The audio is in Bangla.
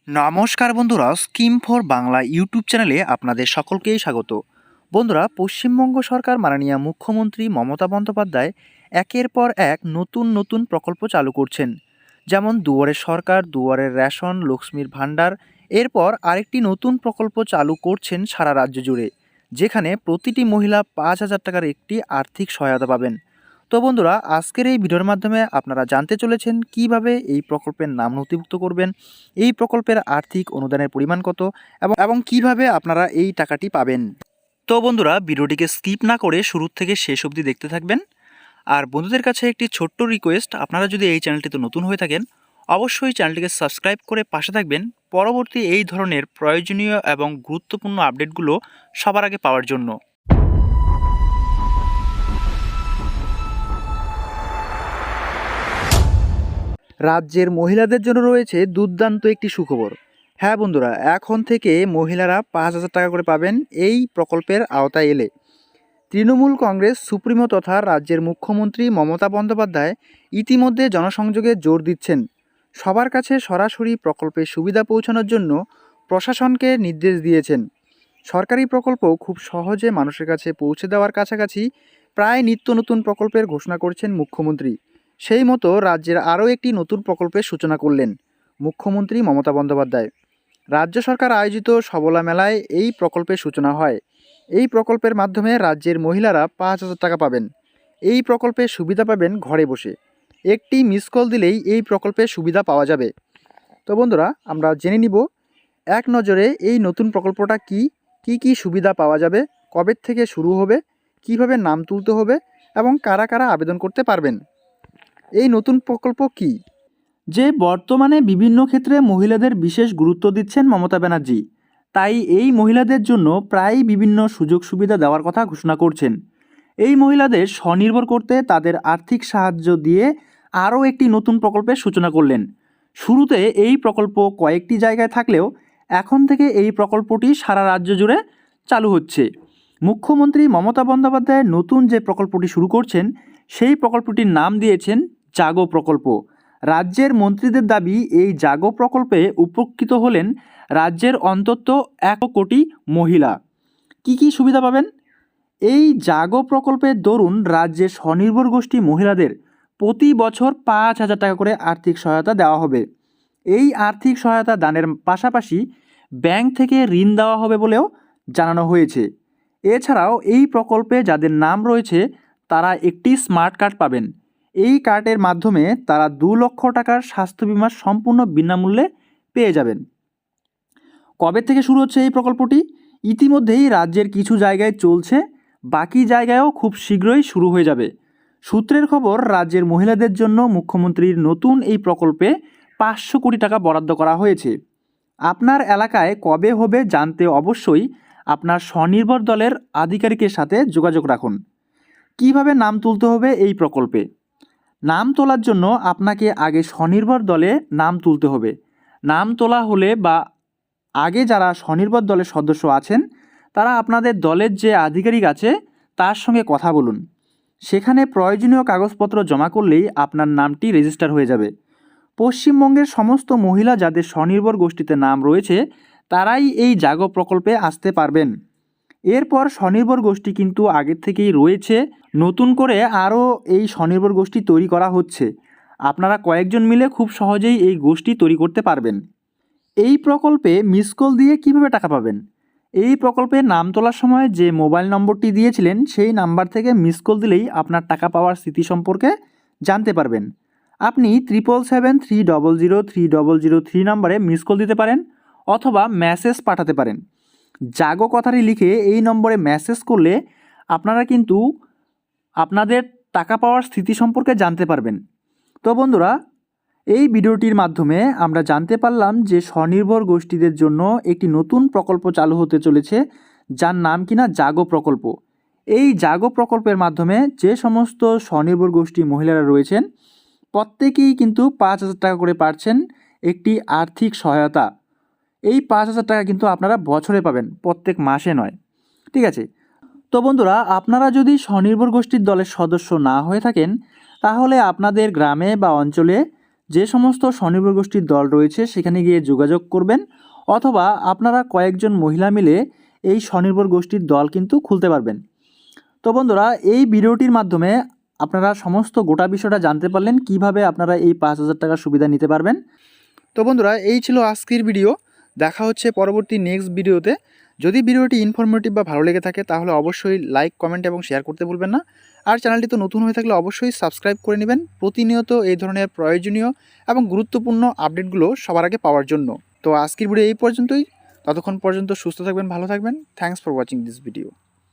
নমস্কার বন্ধুরা, স্কিম ফর বাংলা ইউটিউব চ্যানেলে আপনাদের সকলকেই স্বাগত। বন্ধুরা, পশ্চিমবঙ্গ সরকার মাননীয় মুখ্যমন্ত্রী মমতা বন্দ্যোপাধ্যায় একের পর এক নতুন নতুন প্রকল্প চালু করছেন। যেমন দুয়ারে সরকার, দুয়ারের রেশন, লক্ষ্মীর ভাণ্ডার। এরপর আরেকটি নতুন প্রকল্প চালু করছেন সারা রাজ্য জুড়ে, যেখানে প্রতিটি মহিলা 5,000 টাকার একটি আর্থিক সহায়তা পাবেন। তো বন্ধুরা, আজকের এই ভিডিওর মাধ্যমে আপনারা জানতে চলেছেন কিভাবে এই প্রকল্পের নাম নথিভুক্ত করবেন, এই প্রকল্পের আর্থিক অনুদানের পরিমাণ কত এবং কিভাবে আপনারা এই টাকাটি পাবেন। তো বন্ধুরা, ভিডিওটিকে স্কিপ না করে শুরু থেকে শেষ অবধি দেখতে থাকবেন। আর বন্ধুদের কাছে একটি ছোট্ট রিকোয়েস্ট, আপনারা যদি এই চ্যানেলটিতে নতুন হয়ে থাকেন অবশ্যই চ্যানেলটিকে সাবস্ক্রাইব করে পাশে থাকবেন পরবর্তী এই ধরনের প্রয়োজনীয় এবং গুরুত্বপূর্ণ আপডেটগুলো সবার আগে পাওয়ার জন্য। রাজ্যের মহিলাদের জন্য রয়েছে দুর্দান্ত একটি সুখবর। হ্যাঁ বন্ধুরা, এখন থেকে মহিলারা 5,000 টাকা করে পাবেন এই প্রকল্পের আওতায় এলে। তৃণমূল কংগ্রেস সুপ্রিমো তথা রাজ্যের মুখ্যমন্ত্রী মমতা বন্দ্যোপাধ্যায় ইতিমধ্যে জনসংযোগে জোর দিচ্ছেন। সবার কাছে সরাসরি প্রকল্পের সুবিধা পৌঁছানোর জন্য প্রশাসনকে নির্দেশ দিয়েছেন। সরকারি প্রকল্প খুব সহজে মানুষের কাছে পৌঁছে দেওয়ার কাছাকাছি প্রায় নিত্য নতুন প্রকল্পের ঘোষণা করছেন মুখ্যমন্ত্রী। সেই মতো রাজ্যের আরও একটি নতুন প্রকল্পের সূচনা করলেন মুখ্যমন্ত্রী মমতা বন্দ্যোপাধ্যায়। রাজ্য সরকার আয়োজিত সবলা মেলায় এই প্রকল্পের সূচনা হয়। এই প্রকল্পের মাধ্যমে রাজ্যের মহিলারা 5,000 টাকা পাবেন। এই প্রকল্পের সুবিধা পাবেন ঘরে বসে। একটি মিস কল দিলেই এই প্রকল্পের সুবিধা পাওয়া যাবে। তো বন্ধুরা, আমরা জেনে নিব এক নজরে এই নতুন প্রকল্পটা কি কি সুবিধা পাওয়া যাবে, কবে থেকে শুরু হবে, কিভাবে নাম তুলতে হবে এবং কারা কারা আবেদন করতে পারবেন। এই নতুন প্রকল্প কি, যে বর্তমানে বিভিন্ন ক্ষেত্রে মহিলাদের বিশেষ গুরুত্ব দিচ্ছেন মমতা ব্যানার্জি, তাই এই মহিলাদের জন্য প্রায় বিভিন্ন সুযোগ সুবিধা দেওয়ার কথা ঘোষণা করছেন। এই মহিলাদের স্বনির্ভর করতে তাদের আর্থিক সাহায্য দিয়ে আরও একটি নতুন প্রকল্পের সূচনা করলেন। শুরুতে এই প্রকল্প কয়েকটি জায়গায় থাকলেও এখন থেকে এই প্রকল্পটি সারা রাজ্য জুড়ে চালু হচ্ছে। মুখ্যমন্ত্রী মমতা বন্দ্যোপাধ্যায় নতুন যে প্রকল্পটি শুরু করছেন সেই প্রকল্পটির নাম দিয়েছেন জাগো প্রকল্প। রাজ্যের মন্ত্রীদের দাবি, এই জাগো প্রকল্পে উপকৃত হলেন রাজ্যের অন্তত 1 কোটি মহিলা। কি সুবিধা পাবেন? এই জাগো প্রকল্পের দরুন রাজ্যের স্বনির্ভর গোষ্ঠী মহিলাদের প্রতি বছর 5,000 টাকা করে আর্থিক সহায়তা দেওয়া হবে। এই আর্থিক সহায়তা দানের পাশাপাশি ব্যাংক থেকে ঋণ দেওয়া হবে বলেও জানানো হয়েছে। এছাড়াও এই প্রকল্পে যাদের নাম রয়েছে তারা একটি স্মার্ট কার্ড পাবেন। এই কার্ডের মাধ্যমে তারা 2 লক্ষ টাকার স্বাস্থ্য বিমা সম্পূর্ণ বিনামূল্যে পেয়ে যাবেন। কবে থেকে শুরু হচ্ছে এই প্রকল্পটি? ইতিমধ্যেই রাজ্যের কিছু জায়গায় চলছে, বাকি জায়গায়ও খুব শীঘ্রই শুরু হয়ে যাবে। সূত্রের খবর, রাজ্যের মহিলাদের জন্য মুখ্যমন্ত্রীর নতুন এই প্রকল্পে 500 কোটি টাকা বরাদ্দ করা হয়েছে। আপনার এলাকায় কবে হবে জানতে অবশ্যই আপনার স্বনির্ভর দলের আধিকারিকের সাথে যোগাযোগ রাখুন। কিভাবে নাম তুলতে হবে এই প্রকল্পে? নাম তোলার জন্য আপনাকে আগে স্বনির্ভর দলে নাম তুলতে হবে। নাম তোলা হলে বা আগে যারা স্বনির্ভর দলের সদস্য আছেন তারা আপনাদের দলের যে আধিকারিক আছে তার সঙ্গে কথা বলুন। সেখানে প্রয়োজনীয় কাগজপত্র জমা করলেই আপনার নামটি রেজিস্টার হয়ে যাবে। পশ্চিমবঙ্গের সমস্ত মহিলা যাদের স্বনির্ভর গোষ্ঠীতে নাম রয়েছে তারাই এই জাগো প্রকল্পে আসতে পারবেন। এরপর স্বনির্ভর গোষ্ঠী কিন্তু আগের থেকেই রয়েছে, নতুন করে আরও এই স্বনির্ভর গোষ্ঠী তৈরি করা হচ্ছে। আপনারা কয়েকজন মিলে খুব সহজেই এই গোষ্ঠী তৈরি করতে পারবেন। এই প্রকল্পে মিস কল দিয়ে কিভাবে টাকা পাবেন? এই প্রকল্পে নাম তোলার সময় যে মোবাইল নম্বরটি দিয়েছিলেন সেই নাম্বার থেকে মিস কল দিলেই আপনার টাকা পাওয়ার স্থিতি সম্পর্কে জানতে পারবেন। আপনি 7773003003 নম্বরে মিস কল দিতে পারেন অথবা মেসেজ পাঠাতে পারেন। জাগো কথাটি লিখে এই নম্বরে মেসেজ করলে আপনারা কিন্তু আপনাদের টাকা পাওয়ার স্থিতি সম্পর্কে জানতে পারবেন। তো বন্ধুরা, এই ভিডিওটির মাধ্যমে আমরা জানতে পারলাম যে স্বনির্ভর গোষ্ঠীদের জন্য একটি নতুন প্রকল্প চালু হতে চলেছে, যার নাম কিনা জাগো প্রকল্প। এই জাগো প্রকল্পের মাধ্যমে যে সমস্ত স্বনির্ভর গোষ্ঠী মহিলারা রয়েছেন প্রত্যেকেই কিন্তু 5,000 টাকা করে পাচ্ছেন একটি আর্থিক সহায়তা। এই 5,000 টাকা কিন্তু আপনারা বছরে পাবেন, প্রত্যেক মাসে নয়। ঠিক আছে? তো বন্ধুরা, আপনারা যদি স্বনির্ভর গোষ্ঠীর দলের সদস্য না হয়ে থাকেন তাহলে আপনাদের গ্রামে বা অঞ্চলে যে সমস্ত স্বনির্ভর গোষ্ঠীর দল রয়েছে সেখানে গিয়ে যোগাযোগ করবেন, অথবা আপনারা কয়েকজন মহিলা মিলে এই স্বনির্ভর গোষ্ঠীর দল কিন্তু খুলতে পারবেন। তো বন্ধুরা, এই ভিডিওটির মাধ্যমে আপনারা সমস্ত গোটা বিষয়টা জানতে পারলেন কিভাবে আপনারা এই 5,000 টাকার সুবিধা নিতে পারবেন। তো বন্ধুরা, এই ছিল আজকের ভিডিও। দেখা হচ্ছে পরবর্তী নেক্সট ভিডিওতে। যদি ভিডিওটি ইনফরমেটিভ বা ভালো লেগে থাকে তাহলে অবশ্যই লাইক, কমেন্ট এবং শেয়ার করতে ভুলবেন না। আর চ্যানেলটি তো নতুন হয়ে থাকলে অবশ্যই সাবস্ক্রাইব করে নেবেন প্রতিনিয়ত এই ধরনের প্রয়োজনীয় এবং গুরুত্বপূর্ণ আপডেটগুলো সবার আগে পাওয়ার জন্য। তো আজকের ভিডিও এই পর্যন্তই। ততক্ষণ পর্যন্ত সুস্থ থাকবেন, ভালো থাকবেন। Thanks for watching this video.